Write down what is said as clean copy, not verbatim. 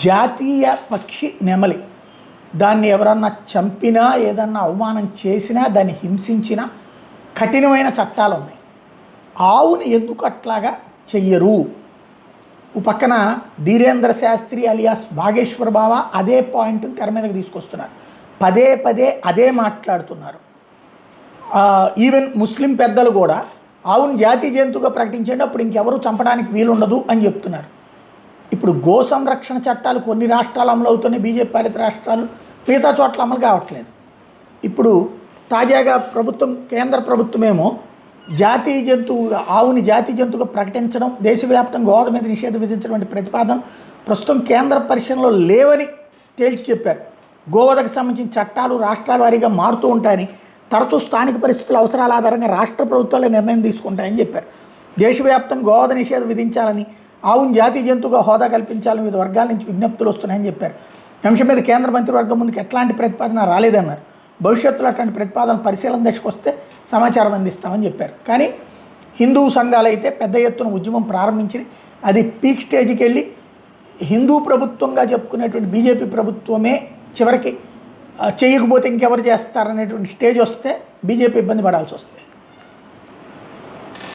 జాతీయ పక్షి నెమలి. దాన్ని ఎవరన్నా చంపినా, ఏదన్నా అవమానం చేసినా, దాన్ని హింసించినా కఠినమైన చట్టాలు ఉన్నాయి. ఆవుని ఎందుకు అట్లాగా చెయ్యరు? పక్కన ధీరేంద్ర శాస్త్రి అలియాస్ బాగేశ్వర్ బావ అదే పాయింట్ని తెర మీదకి తీసుకొస్తున్నారు. పదే పదే అదే మాట్లాడుతున్నారు. ఈవెన్ ముస్లిం పెద్దలు కూడా ఆవుని జాతీయ జంతువుగా ప్రకటించండి, అప్పుడు ఇంకెవరు చంపడానికి వీలుండదు అని చెప్తున్నారు. ఇప్పుడు గో సంరక్షణ చట్టాలు కొన్ని రాష్ట్రాలు అమలు అవుతున్నాయి, బీజేపీ పాలిత రాష్ట్రాలు, మిగతా చోట్ల అమలు కావట్లేదు. ఇప్పుడు తాజాగా కేంద్ర ప్రభుత్వమేమో జాతీయ జంతువుగా ఆవుని జాతీయ జంతువుగా ప్రకటించడం, దేశవ్యాప్తంగా గోద మీద నిషేధం విధించడం వంటి ప్రతిపాదన ప్రస్తుతం కేంద్ర పరిశీలనలో లేవని తేల్చి చెప్పారు. గోవధకు సంబంధించిన చట్టాలు రాష్ట్రాల వారీగా మారుతూ ఉంటాయని, తరచూ స్థానిక పరిస్థితుల అవసరాల ఆధారంగా రాష్ట్ర ప్రభుత్వాలే నిర్ణయం తీసుకుంటాయని చెప్పారు. దేశవ్యాప్తంగా గోవధ నిషేధం విధించాలని, ఆవుని జాతీయ జంతువుగా హోదా కల్పించాలని వివిధ వర్గాల నుంచి విజ్ఞప్తులు వస్తున్నాయని చెప్పారు. అంశం మీద కేంద్ర మంత్రివర్గం ముందుకు ఎట్లాంటి ప్రతిపాదన రాలేదన్నారు. భవిష్యత్తులో అట్లాంటి ప్రతిపాదన పరిశీలన దశకు వస్తే సమాచారం అందిస్తామని చెప్పారు. కానీ హిందూ సంఘాలు అయితే పెద్ద ఎత్తున ఉద్యమం ప్రారంభించి అది పీక్ స్టేజ్కి వెళ్ళి హిందూ ప్రభుత్వంగా చెప్పుకునేటువంటి బీజేపీ ప్రభుత్వమే చివరికి చేయకపోతే ఇంకెవరు చేస్తారనేటువంటి స్టేజ్ వస్తే బీజేపీ ఇబ్బంది పడాల్సి వస్తుంది.